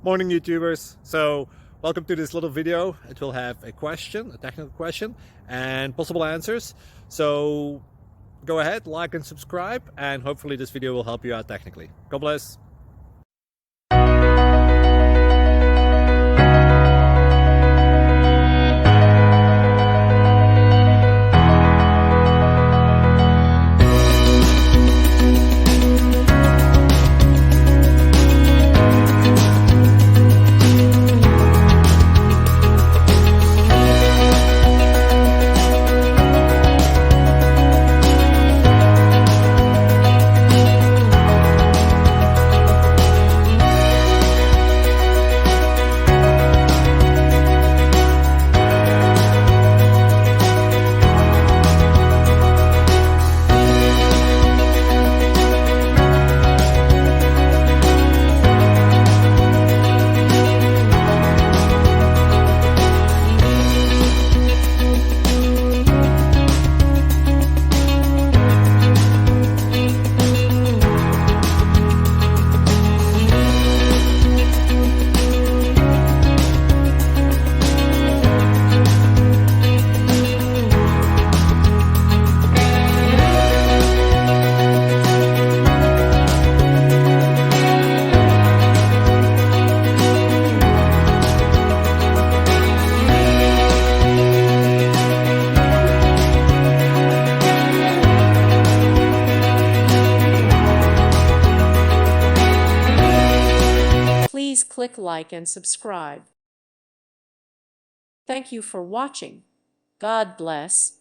Morning, YouTubers. So welcome to this little video. It will have a question, a technical question, and possible answers. So go ahead, like and subscribe, and hopefully this video will help you out technically. God bless. Please click like and subscribe. Thank you for watching. God bless.